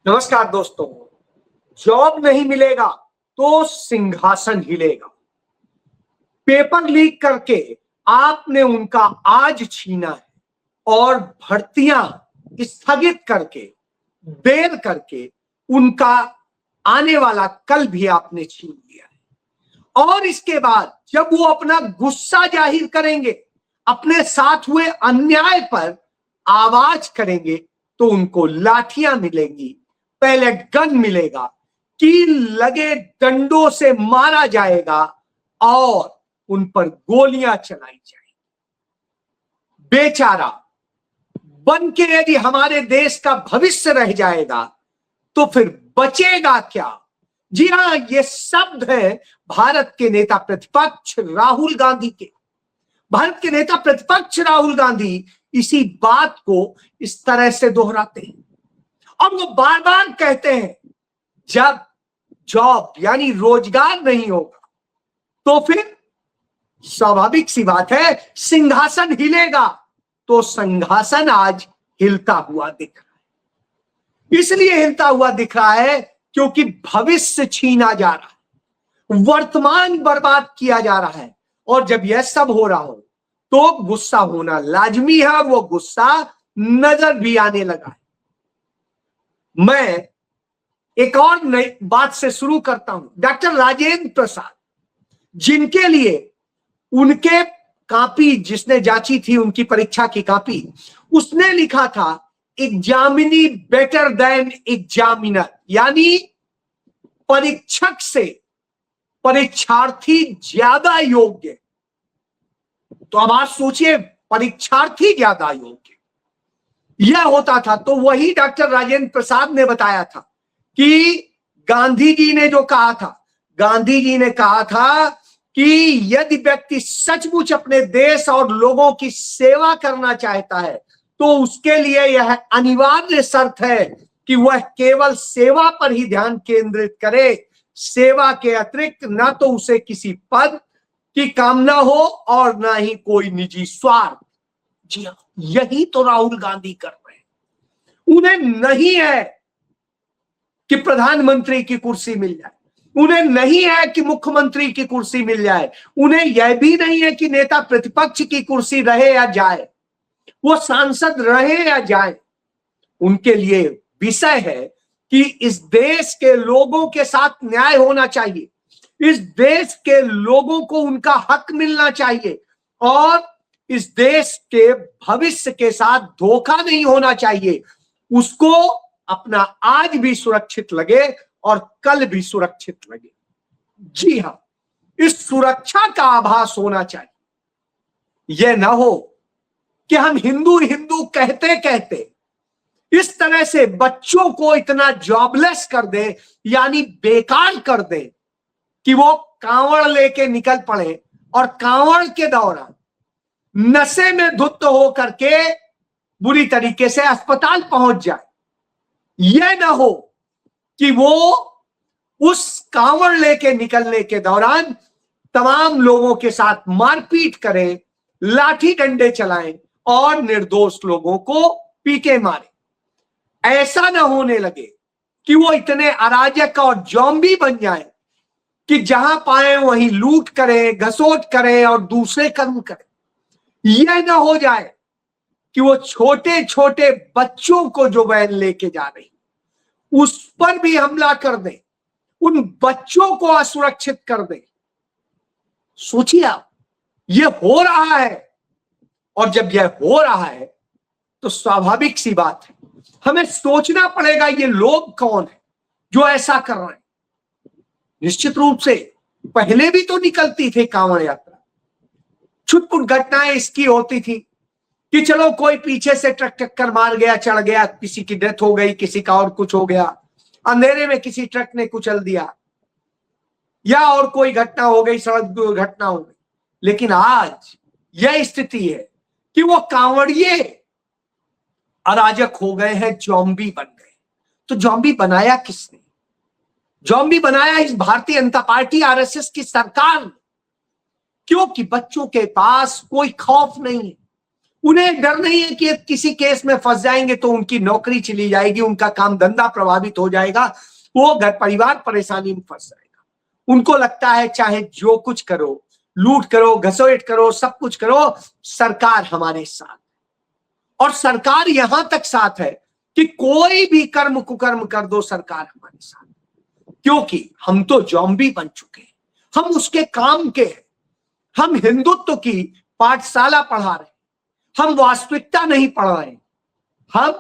नमस्कार दोस्तों। जॉब नहीं मिलेगा तो सिंहासन हिलेगा। पेपर लीक करके आपने उनका आज छीना है और भर्तियां स्थगित करके देर करके उनका आने वाला कल भी आपने छीन लिया है। और इसके बाद जब वो अपना गुस्सा जाहिर करेंगे, अपने साथ हुए अन्याय पर आवाज करेंगे, तो उनको लाठियां मिलेंगी, पैलेट गन मिलेगा, कील लगे डंडों से मारा जाएगा और उन पर गोलियां चलाई जाएंगी। बेचारा बन के यदि हमारे देश का भविष्य रह जाएगा तो फिर बचेगा क्या? जी हां, ये शब्द है भारत के नेता प्रतिपक्ष राहुल गांधी के। भारत के नेता प्रतिपक्ष राहुल गांधी इसी बात को इस तरह से दोहराते हैं और वो बार बार कहते हैं जब जॉब यानी रोजगार नहीं होगा तो फिर स्वाभाविक सी बात है सिंहासन हिलेगा। तो सिंहासन आज हिलता हुआ दिख रहा है। इसलिए हिलता हुआ दिख रहा है क्योंकि भविष्य छीना जा रहा है, वर्तमान बर्बाद किया जा रहा है। और जब यह सब हो रहा हो तो गुस्सा होना लाजमी है और वो गुस्सा नजर भी आने लगा है। मैं एक और नई बात से शुरू करता हूं। डॉक्टर राजेंद्र प्रसाद, जिनके लिए उनके कॉपी जिसने जांची थी, उनकी परीक्षा की कॉपी, उसने लिखा था एग्जामिनी बेटर देन एग्जामिनर, यानी परीक्षक से परीक्षार्थी ज्यादा योग्य। तो अब आप सोचिए, परीक्षार्थी ज्यादा योग्य यह होता था। तो वही डॉक्टर राजेंद्र प्रसाद ने बताया था कि गांधी जी ने जो कहा था, गांधी जी ने कहा था कि यदि व्यक्ति सचमुच अपने देश और लोगों की सेवा करना चाहता है तो उसके लिए यह अनिवार्य शर्त है कि वह केवल सेवा पर ही ध्यान केंद्रित करे। सेवा के अतिरिक्त ना तो उसे किसी पद की कामना हो और ना ही कोई निजी स्वार्थ। जी हाँ, यही तो राहुल गांधी कर रहे हैं। उन्हें नहीं है कि प्रधानमंत्री की कुर्सी मिल जाए, उन्हें नहीं है कि मुख्यमंत्री की कुर्सी मिल जाए, उन्हें यह भी नहीं है कि नेता प्रतिपक्ष की कुर्सी रहे या जाए, वो सांसद रहे या जाए। उनके लिए विषय है कि इस देश के लोगों के साथ न्याय होना चाहिए, इस देश के लोगों को उनका हक मिलना चाहिए और इस देश के भविष्य के साथ धोखा नहीं होना चाहिए। उसको अपना आज भी सुरक्षित लगे और कल भी सुरक्षित लगे। जी हां, इस सुरक्षा का आभास होना चाहिए। यह ना हो कि हम हिंदू हिंदू कहते कहते इस तरह से बच्चों को इतना जॉबलेस कर दे, यानी बेकार कर दे कि वो कांवड़ लेके निकल पड़े और कांवड़ के दौरान नशे में धुत होकर के बुरी तरीके से अस्पताल पहुंच जाए। यह ना हो कि वो उस कांवड़ लेके निकलने के दौरान तमाम लोगों के साथ मारपीट करें, लाठी डंडे चलाएं और निर्दोष लोगों को पीके मारे। ऐसा ना होने लगे कि वो इतने अराजक और ज़ॉम्बी बन जाएं कि जहां पाए वहीं लूट करें, घसोट करें और दूसरे कर्म करें। यह ना हो जाए कि वो छोटे छोटे बच्चों को जो वैन लेके जा रही उस पर भी हमला कर दे, उन बच्चों को असुरक्षित कर दे। सोचिए आप, ये हो रहा है। और जब यह हो रहा है तो स्वाभाविक सी बात है, हमें सोचना पड़ेगा ये लोग कौन है जो ऐसा कर रहे हैं। निश्चित रूप से पहले भी तो निकलती थी कांवड़ यात्रा, छुटपुट घटनाएं इसकी होती थी कि चलो कोई पीछे से ट्रक टक्कर मार गया, चढ़ गया, किसी की डेथ हो गई, किसी का और कुछ हो गया, अंधेरे में किसी ट्रक ने कुचल दिया या और कोई घटना हो गई, सड़क दुर्घटना हो गई। लेकिन आज यह स्थिति है कि वो कांवड़िए अराजक हो गए हैं, ज़ॉम्बी बन गए। तो ज़ॉम्बी बनाया किसने? ज़ॉम्बी बनाया इस भारतीय जनता पार्टी आरएसएस की सरकार ने, क्योंकि बच्चों के पास कोई खौफ नहीं है। उन्हें डर नहीं है कि किसी केस में फंस जाएंगे तो उनकी नौकरी चली जाएगी, उनका काम धंधा प्रभावित हो जाएगा, वो घर परिवार परेशानी में फंस जाएगा। उनको लगता है चाहे जो कुछ करो, लूट करो, घसोट करो, सब कुछ करो, सरकार हमारे साथ। और सरकार यहां तक साथ है कि कोई भी कर्म कुकर्म कर दो, सरकार हमारे साथ, क्योंकि हम तो ज़ॉम्बी बन चुके हैं, हम उसके काम के हैं। हम हिंदुत्व की पाठशाला पढ़ा रहे हैं, हम वास्तविकता नहीं पढ़ रहे हैं, हम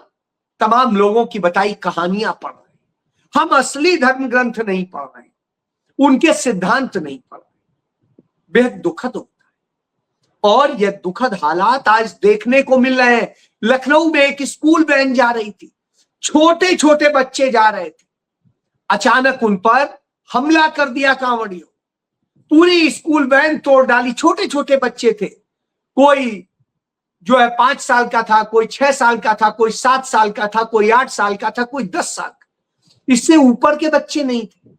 तमाम लोगों की बताई कहानियां पढ़ रहे हैं, हम असली धर्म ग्रंथ नहीं पढ़ रहे हैं, उनके सिद्धांत नहीं पढ़ रहे। बेहद दुखद होता है। और यह दुखद हालात आज देखने को मिल रहे हैं। लखनऊ में एक स्कूल वैन जा रही थी, छोटे छोटे बच्चे जा रहे थे, अचानक उन पर हमला कर दिया कांवड़ियों, पूरी स्कूल वैन तोड़ डाली। छोटे छोटे बच्चे थे, कोई जो है 5 साल का था, कोई 6 साल का था, कोई 7 साल का था, कोई 8 साल का था, कोई 10 साल का, इससे ऊपर के बच्चे नहीं थे।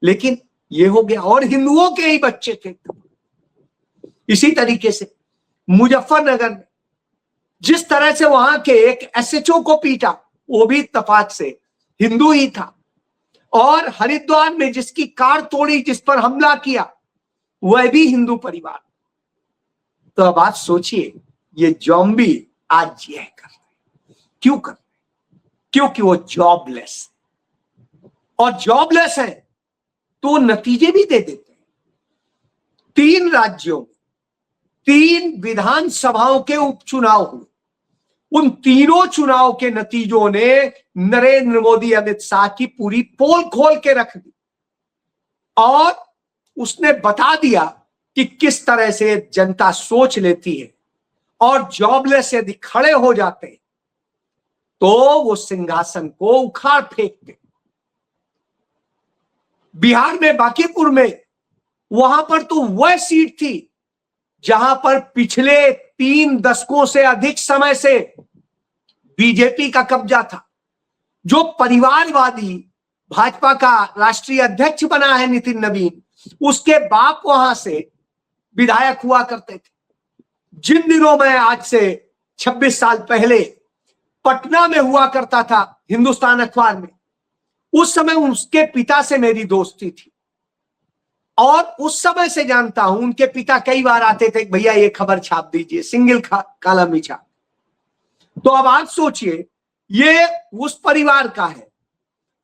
लेकिन ये हो गया, और हिंदुओं के ही बच्चे थे। इसी तरीके से मुजफ्फरनगर में जिस तरह से वहां के एक एसएचओ को पीटा, वो भी इत्तेफाक से हिंदू ही था। और हरिद्वार में जिसकी कार तोड़ी, जिस पर हमला किया, वह भी हिंदू परिवार। तो अब आप सोचिए, ये ज़ॉम्बी आज यह कर रहे हैं। क्यों कर रहे हैं? क्योंकि वो जॉबलेस, और जॉबलेस है तो नतीजे भी दे देते हैं। 3 राज्यों में 3 विधानसभाओं के उपचुनाव हुए, उन तीनों चुनाव के नतीजों ने नरेंद्र मोदी, अमित शाह की पूरी पोल खोल के रख दी, और उसने बता दिया कि किस तरह से जनता सोच लेती है। और जॉबलेस यदि खड़े हो जाते तो वो सिंहासन को उखाड़ फेंकते। बिहार में बांकीपुर में, वहां पर तो वह सीट थी जहां पर पिछले 3 दशकों से अधिक समय से बीजेपी का कब्जा था। जो परिवारवादी भाजपा का राष्ट्रीय अध्यक्ष बना है नितिन नवीन, उसके बाप वहां से विधायक हुआ करते थे। जिन दिनों में आज से 26 साल पहले पटना में हुआ करता था हिंदुस्तान अखबार में, उस समय उसके पिता से मेरी दोस्ती थी, और उस समय से जानता हूं। उनके पिता कई बार आते थे, भैया ये खबर छाप दीजिए, सिंगल कॉलम ही छाप। तो अब आप सोचिए, ये उस परिवार का है,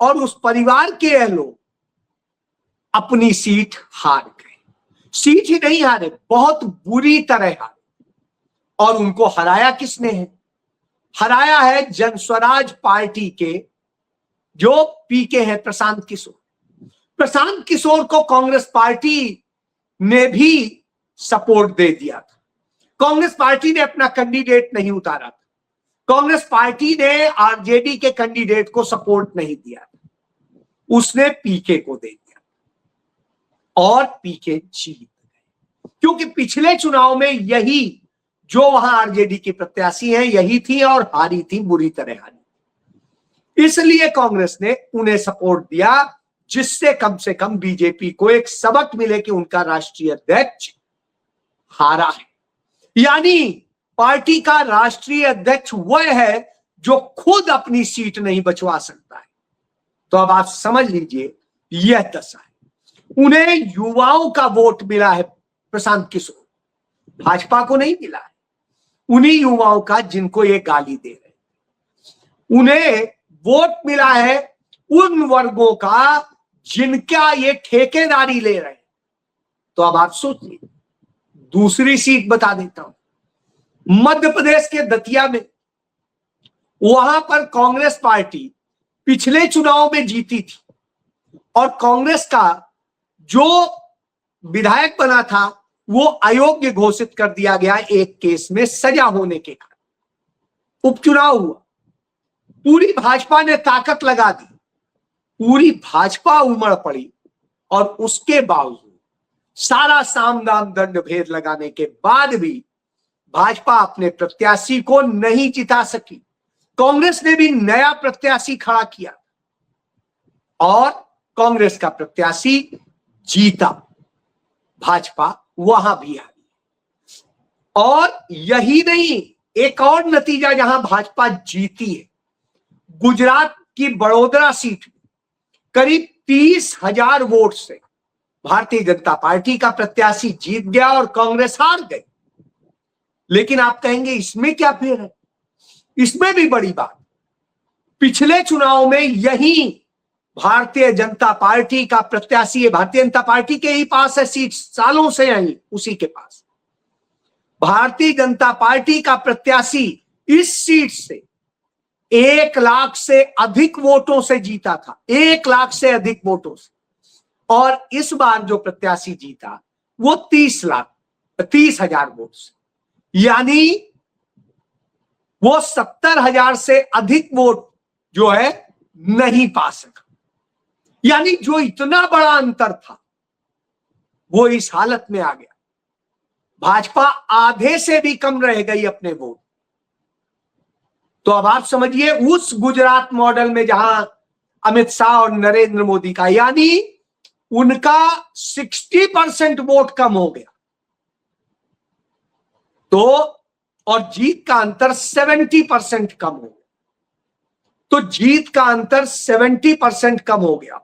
और उस परिवार के लोग अपनी सीट हार गए। सीट ही नहीं हारे, बहुत बुरी तरह हारे। और उनको हराया किसने है? हराया है जनस्वराज पार्टी के जो पीके हैं, प्रशांत किशोर। प्रशांत किशोर को कांग्रेस पार्टी ने भी सपोर्ट दे दिया था। कांग्रेस पार्टी ने अपना कैंडिडेट नहीं उतारा था, कांग्रेस पार्टी ने आरजेडी के कैंडिडेट को सपोर्ट नहीं दिया था, उसने पीके को दे दिया, और पीके जीत गए। क्योंकि पिछले चुनाव में यही जो वहां आरजेडी की प्रत्याशी हैं, यही थी, और हारी थी, बुरी तरह हारी। इसलिए कांग्रेस ने उन्हें सपोर्ट दिया, जिससे कम से कम बीजेपी को एक सबक मिले कि उनका राष्ट्रीय अध्यक्ष हारा है। यानी पार्टी का राष्ट्रीय अध्यक्ष वह है जो खुद अपनी सीट नहीं बचवा सकता है। तो अब आप समझ लीजिए, यह दशा है। उन्हें युवाओं का वोट मिला है, प्रशांत किशोर, भाजपा को नहीं मिला है। उन्हीं युवाओं का जिनको ये गाली दे रहे हैं, उन्हें वोट मिला है उन वर्गों का जिनका ये ठेकेदारी ले रहे हैं। तो अब आप सोचिए, दूसरी सीट बता देता हूं, मध्य प्रदेश के दतिया में, वहां पर कांग्रेस पार्टी पिछले चुनाव में जीती थी, और कांग्रेस का जो विधायक बना था वो अयोग्य घोषित कर दिया गया एक केस में सजा होने के कारण। उपचुनाव हुआ, पूरी भाजपा ने ताकत लगा दी, पूरी भाजपा उमड़ पड़ी, और उसके बावजूद सारा साम दाम दंड भेद लगाने के बाद भी भाजपा अपने प्रत्याशी को नहीं जिता सकी। कांग्रेस ने भी नया प्रत्याशी खड़ा किया, और कांग्रेस का प्रत्याशी जीता, भाजपा वहां भी हारी। और यही नहीं, एक और नतीजा जहां भाजपा जीती है, गुजरात की बड़ोदरा सीट करीब 30,000 वोट से भारतीय जनता पार्टी का प्रत्याशी जीत गया और कांग्रेस हार गई। लेकिन आप कहेंगे इसमें क्या फेर है? इसमें भी बड़ी बात, पिछले चुनाव में यही भारतीय जनता पार्टी का प्रत्याशी है, भारतीय जनता पार्टी के ही पास है सीट, सालों से आई उसी के पास। भारतीय जनता पार्टी का प्रत्याशी इस सीट से 1 लाख से अधिक वोटों से जीता था, 1 लाख से अधिक वोटों से। और इस बार जो प्रत्याशी जीता वो 30,000 वोट से, यानी वो 70,000 से अधिक वोट जो है नहीं पा सका। यानी जो इतना बड़ा अंतर था वो इस हालत में आ गया, भाजपा आधे से भी कम रह गई अपने वोट। तो अब आप समझिए उस गुजरात मॉडल में जहां अमित शाह और नरेंद्र मोदी का, यानी उनका 60% वोट कम हो गया, तो और जीत का अंतर 70% कम हो गया। तो जीत का अंतर 70% कम हो गया,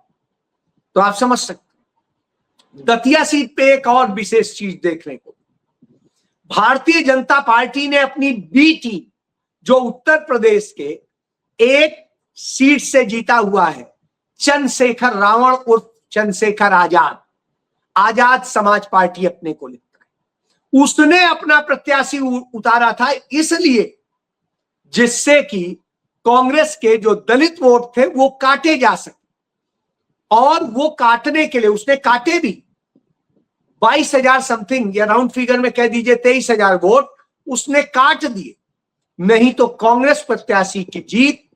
तो आप समझ सकते। दतिया सीट पे एक और विशेष चीज देखने को, भारतीय जनता पार्टी ने अपनी बी टीम जो उत्तर प्रदेश के एक सीट से जीता हुआ है, चंद्रशेखर रावण उर्फ चंद्रशेखर आजाद, आजाद समाज पार्टी अपने को लिखता है, उसने अपना प्रत्याशी उतारा था इसलिए जिससे कि कांग्रेस के जो दलित वोट थे वो काटे जा सके। और वो काटने के लिए उसने काटे भी, 22,000 समथिंग या राउंड फिगर में कह दीजिए 23,000 वोट उसने काट दिए, नहीं तो कांग्रेस प्रत्याशी की जीत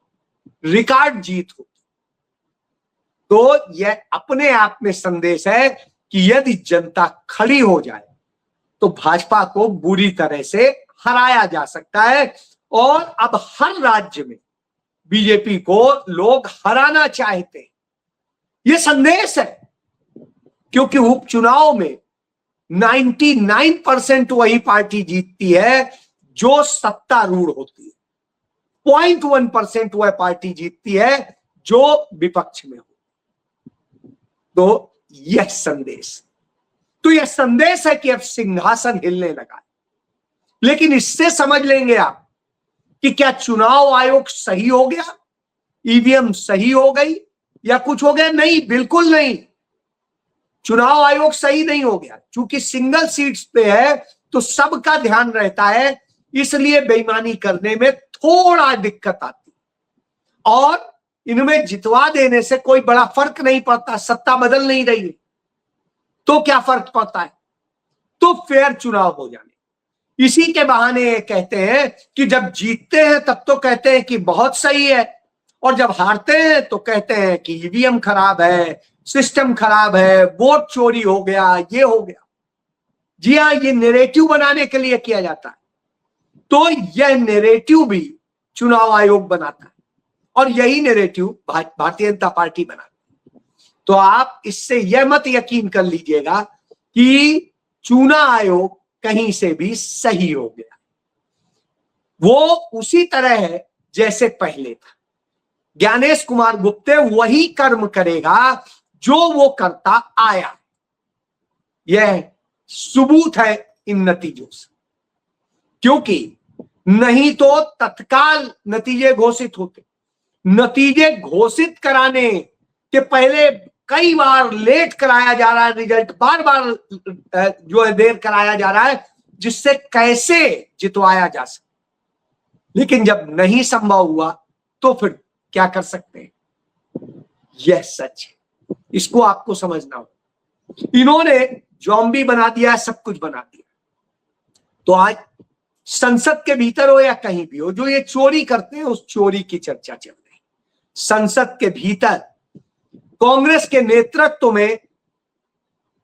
रिकॉर्ड जीत होती। तो यह अपने आप में संदेश है कि यदि जनता खड़ी हो जाए तो भाजपा को बुरी तरह से हराया जा सकता है। और अब हर राज्य में बीजेपी को लोग हराना चाहते हैं, यह संदेश है, क्योंकि उपचुनाव में 99% वही पार्टी जीतती है जो सत्तारूढ़ होती है, 0.1% वह पार्टी जीतती है जो विपक्ष में हो। तो यह संदेश, तो यह संदेश है कि अब सिंहासन हिलने लगा है। लेकिन इससे समझ लेंगे आप कि क्या चुनाव आयोग सही हो गया, ईवीएम सही हो गई या कुछ हो गया? नहीं, बिल्कुल नहीं, चुनाव आयोग सही नहीं हो गया। चूंकि सिंगल सीट्स पे है तो सबका ध्यान रहता है, इसलिए बेईमानी करने में थोड़ा दिक्कत आती है। और इनमें जितवा देने से कोई बड़ा फर्क नहीं पड़ता, सत्ता बदल नहीं रही है तो क्या फर्क पड़ता है? तो फेयर चुनाव हो जाने, इसी के बहाने ये कहते हैं कि जब जीतते हैं तब तो कहते हैं कि बहुत सही है, और जब हारते हैं तो कहते हैं कि ईवीएम खराब है, सिस्टम खराब है, वोट चोरी हो गया, ये हो गया। जी हाँ, ये नैरेटिव बनाने के लिए किया जाता है। तो यह नैरेटिव भी चुनाव आयोग बनाता है और यही नैरेटिव भारतीय जनता पार्टी बनाती है। तो आप इससे यह मत यकीन कर लीजिएगा कि चुनाव आयोग कहीं से भी सही हो गया, वो उसी तरह है जैसे पहले था। ज्ञानेश कुमार गुप्ते वही कर्म करेगा जो वो करता आया, यह सबूत है इन नतीजों से। क्योंकि नहीं तो तत्काल नतीजे घोषित होते, नतीजे घोषित कराने के पहले कई बार लेट कराया जा रहा है रिजल्ट, बार बार जो है देर कराया जा रहा है, जिससे कैसे जितवाया जा सके। लेकिन जब नहीं संभव हुआ तो फिर क्या कर सकते हैं? यह सच है, इसको आपको समझना होगा। इन्होंने जॉम्बी बना दिया, सब कुछ बना दिया। तो आज संसद के भीतर हो या कहीं भी हो, जो ये चोरी करते हैं उस चोरी की चर्चा चल रही है। संसद के भीतर कांग्रेस के नेतृत्व में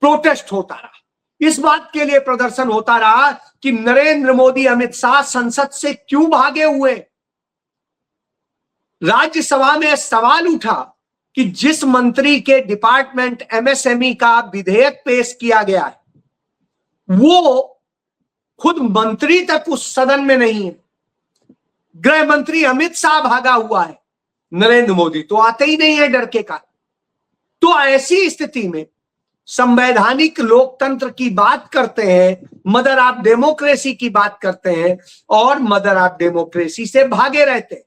प्रोटेस्ट होता रहा, इस बात के लिए प्रदर्शन होता रहा कि नरेंद्र मोदी, अमित शाह संसद से क्यों भागे हुए। राज्यसभा में सवाल उठा कि जिस मंत्री के डिपार्टमेंट एमएसएमई का विधेयक पेश किया गया है वो खुद मंत्री तक उस सदन में नहीं है। गृह मंत्री अमित शाह भागा हुआ है, नरेंद्र मोदी तो आते ही नहीं है डर के कारण। तो ऐसी स्थिति में संवैधानिक लोकतंत्र की बात करते हैं, मदर ऑफ डेमोक्रेसी की बात करते हैं, और मदर ऑफ डेमोक्रेसी से भागे रहते हैं।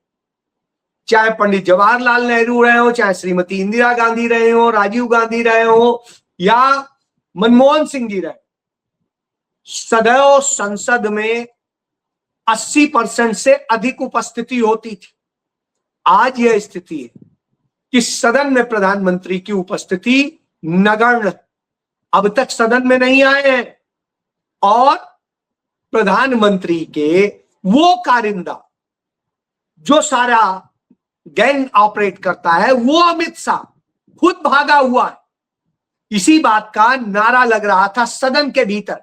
चाहे पंडित जवाहरलाल नेहरू रहे हो, चाहे श्रीमती इंदिरा गांधी रहे हो, राजीव गांधी रहे हो, या मनमोहन सिंह जी रहे, सदैव संसद में 80% से अधिक उपस्थिति होती थी। आज यह स्थिति है कि सदन में प्रधानमंत्री की उपस्थिति नगण्य, अब तक सदन में नहीं आए हैं, और प्रधानमंत्री के वो कारिंदा जो सारा गैंग ऑपरेट करता है, वो अमित शाह खुद भागा हुआ है। इसी बात का नारा लग रहा था सदन के भीतर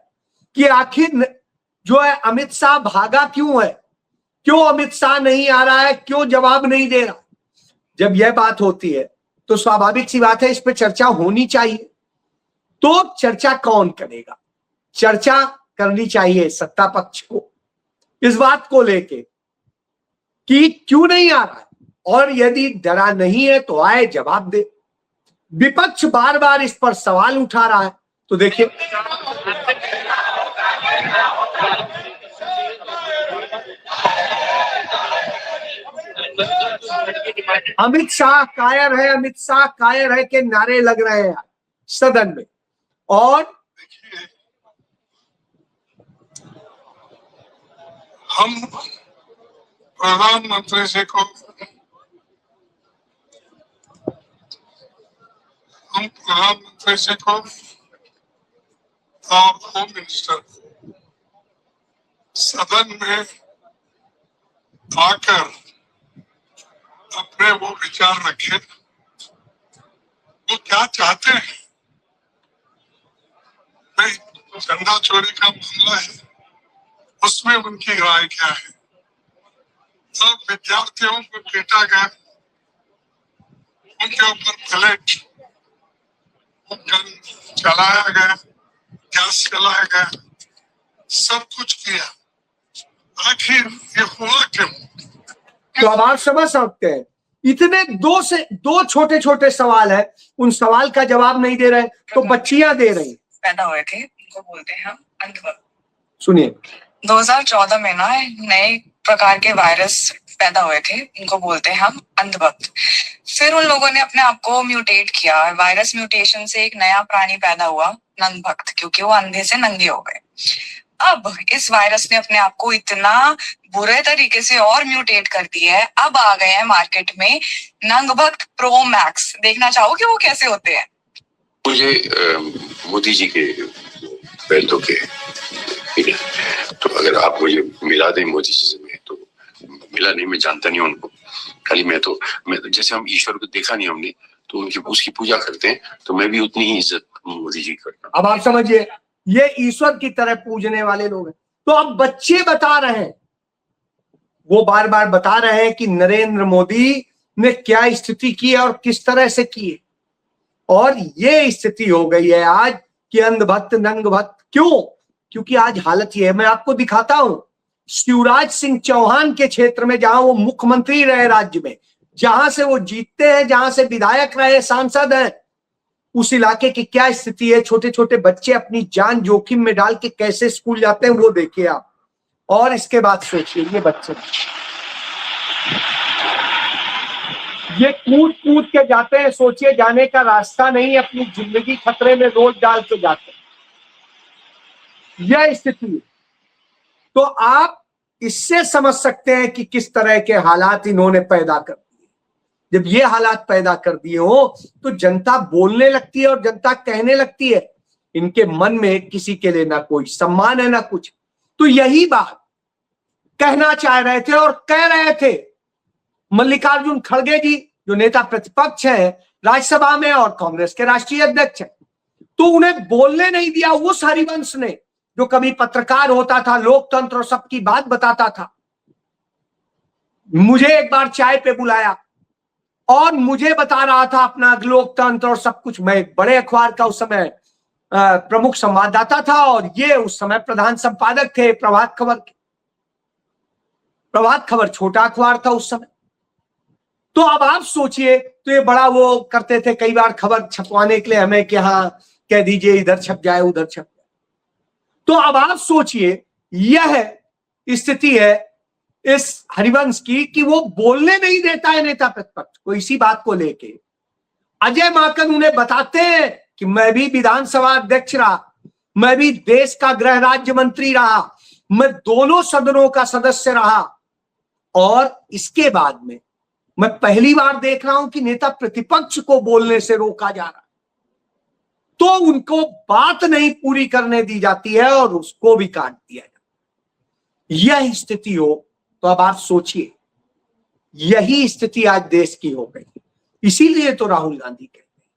कि आखिर जो है अमित शाह भागा क्यों है, क्यों अमित शाह नहीं आ रहा है, क्यों जवाब नहीं दे रहा। जब यह बात होती है तो स्वाभाविक सी बात है इस पे चर्चा होनी चाहिए। तो चर्चा कौन करेगा? चर्चा करनी चाहिए सत्ता पक्ष को इस बात को लेके कि क्यों नहीं आ रहा है, और यदि डरा नहीं है तो आए, जवाब दे। विपक्ष बार बार इस पर सवाल उठा रहा है। तो देखिए, अमित शाह कायर है, अमित शाह कायर है के नारे लग रहे हैं सदन में। और हम प्रधानमंत्री जी को और होम मिनिस्टर सदन में आकर अपने वो विचार रखे, वो क्या चाहते हैं। भाई चंदा चोरी का मामला है, उसमें उनकी राय क्या है। सब विद्यार्थियों को पीटा गया, उनके ऊपर प्लेट गन चलाया गया, गैस चलाया गया, सब कुछ किया। आखिर ये हुआ क्यों? तो अब आप समझ सकते हैं, इतने दो छोटे छोटे सवाल है, उन सवाल का जवाब नहीं दे रहे, तो बच्चियां दे रही। पैदा हुए थे, उनको बोलते हैं हम अंधभक्त। सुनिए, 2014 में ना नए प्रकार के वायरस पैदा हुए थे, उनको बोलते हैं हम अंधभक्त। फिर उन लोगों ने अपने आप को म्यूटेट किया, वायरस म्यूटेशन से एक नया प्राणी पैदा हुआ, नंदभक्त, क्योंकि वो अंधे से नंगे हो गए। अब इस वायरस ने अपने आप को इतना बुरे तरीके से और म्यूटेट कर दिया है, अब आ गए हैं मार्केट में नंगभक्त प्रो मैक्स। देखना चाहो कि वो कैसे होते हैं? मुझे मोदी जी के बैलों के, तो अगर आप मुझे मिला दें मोदी जी से, मैं तो मिला नहीं, मैं जानता नहीं उनको, खाली मैं जैसे हम ईश्वर को देखा नहीं हमने, तो उनकी उसकी पूजा करते हैं, तो मैं भी उतनी ही इज्जत मोदी जी करता हूं। अब आप समझिए, ये ईश्वर की तरह पूजने वाले लोग हैं। तो अब बच्चे बता रहे हैं, वो बार बार बता रहे हैं कि नरेंद्र मोदी ने क्या स्थिति की है और किस तरह से की है, और ये स्थिति हो गई है आज कि अंधभक्त नंगभक्त। क्यों? क्योंकि आज हालत ये है, मैं आपको दिखाता हूं, शिवराज सिंह चौहान के क्षेत्र में, जहां वो मुख्यमंत्री रहे राज्य में, जहां से वो जीतते हैं, जहां से विधायक रहे, सांसद हैं, उस इलाके की क्या स्थिति है। छोटे छोटे बच्चे अपनी जान जोखिम में डाल के कैसे स्कूल जाते हैं, वो देखिए आप। और इसके बाद सोचिए, ये बच्चे ये कूद कूद के जाते हैं, सोचिए जाने का रास्ता नहीं, अपनी जिंदगी खतरे में रोज डाल के जाते हैं। यह स्थिति है। तो आप इससे समझ सकते हैं कि किस तरह के हालात इन्होंने पैदा कर दिए। जब ये हालात पैदा कर दिए हो तो जनता बोलने लगती है और जनता कहने लगती है। इनके मन में किसी के लिए ना कोई सम्मान है ना कुछ। तो यही बात कहना चाह रहे थे और कह रहे थे मल्लिकार्जुन खड़गे जी, जो नेता प्रतिपक्ष है राज्यसभा में और कांग्रेस के राष्ट्रीय अध्यक्ष हैं। तो उन्हें बोलने नहीं दिया उस हरिवंश ने, जो कभी पत्रकार होता था, लोकतंत्र और सबकी बात बताता था। मुझे एक बार चाय पे बुलाया और मुझे बता रहा था अपना लोकतंत्र और सब कुछ। मैं एक बड़े अखबार का उस समय प्रमुख संवाददाता था और ये उस समय प्रधान संपादक थे प्रभात खबर के। प्रभात खबर छोटा अखबार था उस समय। तो अब आप सोचिए, तो ये बड़ा वो करते थे कई बार खबर छपवाने के लिए हमें कि हाँ कह दीजिए इधर छप जाए उधर छप जाए। तो अब आप सोचिए यह स्थिति है इस हरिवंश की कि वो बोलने नहीं देता है नेता प्रतिपक्ष को इसी बात को लेके। अजय माकन उन्हें बताते हैं कि मैं भी विधानसभा अध्यक्ष रहा, मैं भी देश का गृह राज्य मंत्री रहा, मैं दोनों सदनों का सदस्य रहा और इसके बाद में मैं पहली बार देख रहा हूं कि नेता प्रतिपक्ष को बोलने से रोका जा रहा है, तो उनको बात नहीं पूरी करने दी जाती है और उसको भी काट दिया जाता है। यह स्थिति हो तो अब आप सोचिए, यही स्थिति आज देश की हो गई। इसीलिए तो राहुल गांधी कहते हैं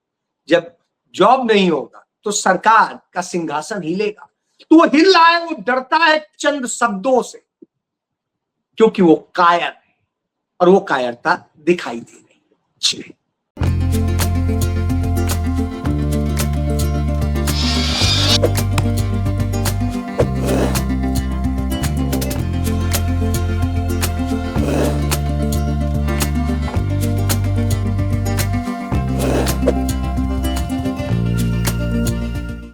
जब जॉब नहीं होगा तो सरकार का सिंहासन हिलेगा। तो वो हिल रहा है, वो डरता है चंद शब्दों से क्योंकि वो कायर है और वो कायरता दिखाई दे रही है।